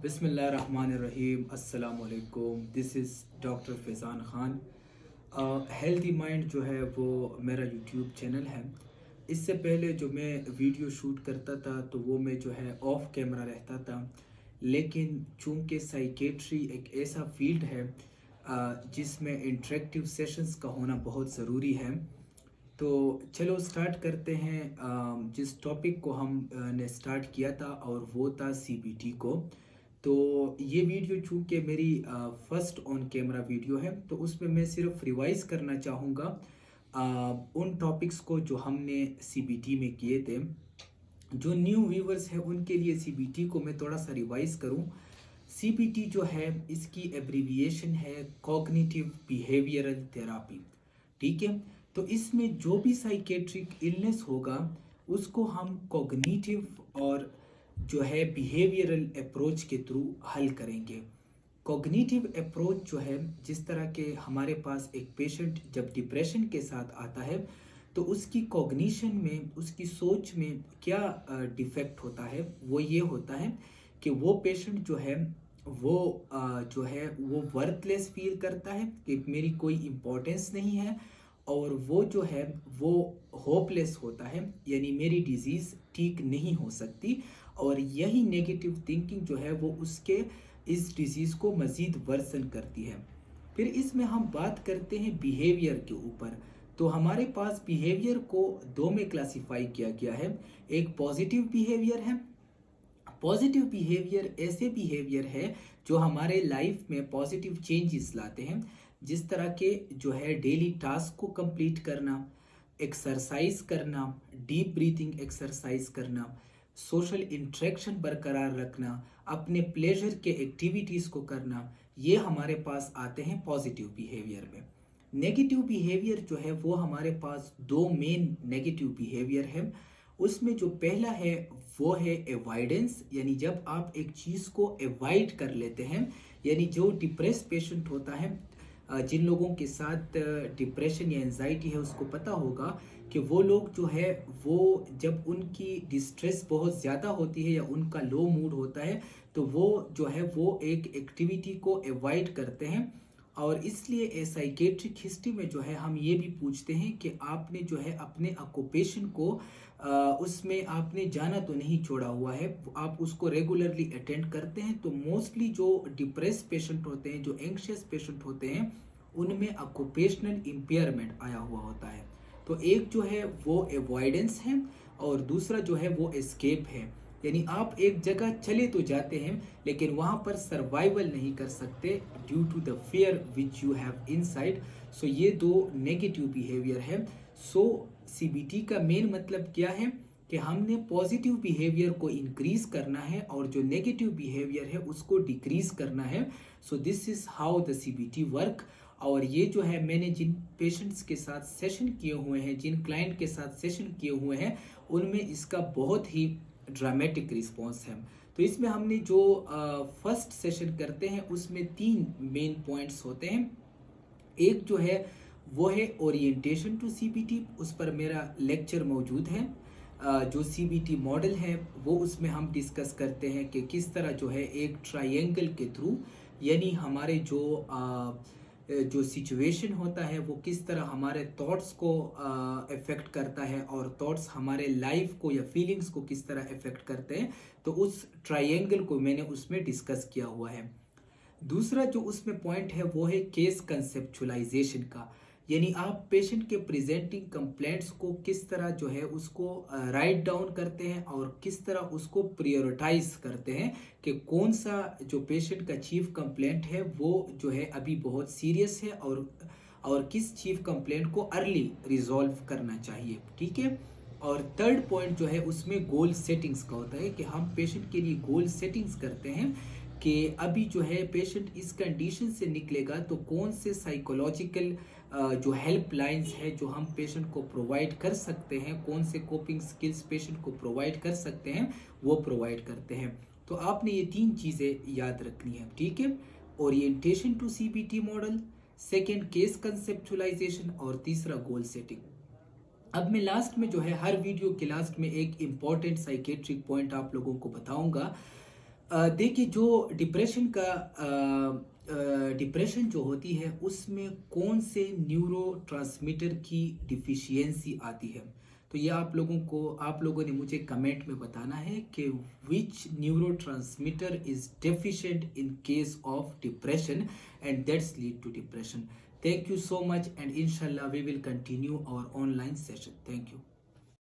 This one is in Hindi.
बिस्मिल्लाहिर्रहमानिर्रहीम अस्सलामुअलैकुम। This is doctor Faizan Khan. Healthy mind जो है वो मेरा यूट्यूब चैनल है। इससे पहले जो मैं वीडियो शूट करता था तो वो मैं जो है ऑफ कैमरा रहता था, लेकिन चूंकि साइकेट्री एक ऐसा फील्ड है जिसमें इंटरेक्टिव सेशंस का होना बहुत ज़रूरी है। तो चलो स्टार्ट करते हैं। जिस टॉपिक को हम ने स्टार्ट किया था और वो था सीबीटी को। तो ये वीडियो चूंकि मेरी फर्स्ट ऑन कैमरा वीडियो है तो उसमें मैं सिर्फ रिवाइज करना चाहूँगा उन टॉपिक्स को जो हमने सीबीटी में किए थे। जो न्यू व्यूवर्स हैं उनके लिए सीबीटी को मैं थोड़ा सा रिवाइज करूं। सीबीटी जो है इसकी एब्रीविएशन है कॉग्निटिव बिहेवियरल थेरापी। ठीक है, तो इसमें जो भी साइकेट्रिक इलनेस होगा उसको हम कॉग्निटिव और जो है बिहेवियरल अप्रोच के थ्रू हल करेंगे। कॉग्निटिव अप्रोच जो है, जिस तरह के हमारे पास एक पेशेंट जब डिप्रेशन के साथ आता है तो उसकी कॉग्निशन में, उसकी सोच में क्या डिफेक्ट होता है, वो ये होता है कि वो पेशेंट जो है वो वर्थलेस फील करता है कि मेरी कोई इम्पोर्टेंस नहीं है, और वो जो है वो होपलेस होता है, यानी मेरी डिजीज़ ठीक नहीं हो सकती। और यही नेगेटिव थिंकिंग जो है वो उसके इस डिजीज़ को मज़ीद वर्सन करती है। फिर इसमें हम बात करते हैं बिहेवियर के ऊपर। तो हमारे पास बिहेवियर को दो में क्लासिफाई किया गया है। एक पॉजिटिव बिहेवियर है। पॉजिटिव बिहेवियर ऐसे बिहेवियर है जो हमारे लाइफ में पॉजिटिव चेंजेस लाते हैं, जिस तरह के जो है डेली टास्क को कंप्लीट करना, एक्सरसाइज करना, डीप ब्रीथिंग एक्सरसाइज करना, सोशल इंटरेक्शन बरकरार रखना, अपने प्लेजर के एक्टिविटीज़ को करना, ये हमारे पास आते हैं पॉजिटिव बिहेवियर में। नेगेटिव बिहेवियर जो है वो हमारे पास दो मेन नेगेटिव बिहेवियर है। उसमें जो पहला है वो है एवॉइडेंस, यानी जब आप एक चीज़ को अवॉइड कर लेते हैं, यानी जो डिप्रेस पेशेंट होता है, जिन लोगों के साथ डिप्रेशन या एंजाइटी है उसको पता होगा कि वो लोग जो है वो जब उनकी डिस्ट्रेस बहुत ज़्यादा होती है या उनका लो मूड होता है तो वो जो है वो एक एक्टिविटी को अवॉइड करते हैं। और इसलिए साइकेट्रिक हिस्ट्री में जो है हम ये भी पूछते हैं कि आपने जो है अपने ऑक्यूपेशन को उसमें आपने जाना तो नहीं छोड़ा हुआ है, आप उसको रेगुलरली अटेंड करते हैं। तो मोस्टली जो डिप्रेस पेशेंट होते हैं, जो एंग्शियस पेशेंट होते हैं, उनमें ऑक्यूपेशनल इम्पेयरमेंट आया हुआ होता है। तो एक जो है वो अवॉइडेंस है और दूसरा जो है वो एस्केप है, यानी आप एक जगह चले तो जाते हैं लेकिन वहाँ पर सर्वाइवल नहीं कर सकते due to the fear which you have inside. So ये दो नेगेटिव बिहेवियर है। सो सीबीटी का मेन मतलब क्या है कि हमने पॉजिटिव बिहेवियर को इंक्रीज करना है और जो नेगेटिव बिहेवियर है उसको डिक्रीज करना है। So this is how the CBT work. और ये जो है मैंने जिन पेशेंट्स के साथ सेशन किए हुए हैं, जिन क्लाइंट के साथ सेशन किए हुए हैं, उनमें इसका बहुत ही ड्रामेटिक रिस्पॉन्स है। तो इसमें हमने जो फर्स्ट सेशन करते हैं उसमें तीन मेन पॉइंट्स होते हैं। एक जो है वो है ओरिएंटेशन टू सीबीटी, उस पर मेरा लेक्चर मौजूद है। जो सीबीटी मॉडल है वो उसमें हम डिस्कस करते हैं कि किस तरह जो है एक ट्रायंगल के थ्रू, यानी हमारे जो सिचुएशन होता है वो किस तरह हमारे थॉट्स को अफेक्ट करता है और थॉट्स हमारे लाइफ को या फीलिंग्स को किस तरह अफेक्ट करते हैं। तो उस ट्रायंगल को मैंने उसमें डिस्कस किया हुआ है। दूसरा जो उसमें पॉइंट है वो है केस कंसेप्चुलाइजेशन का, यानी आप पेशेंट के प्रेजेंटिंग कंप्लेंट्स को किस तरह जो है उसको राइट डाउन करते हैं और किस तरह उसको प्रायोरिटाइज करते हैं कि कौन सा जो पेशेंट का चीफ कंप्लेंट है वो जो है अभी बहुत सीरियस है और किस चीफ कंप्लेंट को अर्ली रिजॉल्व करना चाहिए। ठीक है। और थर्ड पॉइंट जो है उसमें गोल सेटिंग्स का होता है कि हम पेशेंट के लिए गोल सेटिंग्स करते हैं कि अभी जो है पेशेंट इस कंडीशन से निकलेगा तो कौन से साइकोलॉजिकल जो हेल्प लाइन्स है जो हम पेशेंट को प्रोवाइड कर सकते हैं, कौन से कोपिंग स्किल्स पेशेंट को प्रोवाइड कर सकते हैं, वो प्रोवाइड करते हैं। तो आपने ये तीन चीज़ें याद रखनी है। ठीक है, orientation to CBT model, second case conceptualisation और तीसरा गोल सेटिंग। अब मैं लास्ट में जो है हर वीडियो के लास्ट में एक इम्पॉर्टेंट साइकेट्रिक पॉइंट आप लोगों को बताऊंगा। देखिए जो डिप्रेशन जो होती है उसमें कौन से न्यूरोट्रांसमीटर की डिफिशियंसी आती है, तो ये आप लोगों ने मुझे कमेंट में बताना है कि which neurotransmitter is deficient in case of depression and that's lead to depression. Thank you so much, and inshallah we will continue our online session. Thank you.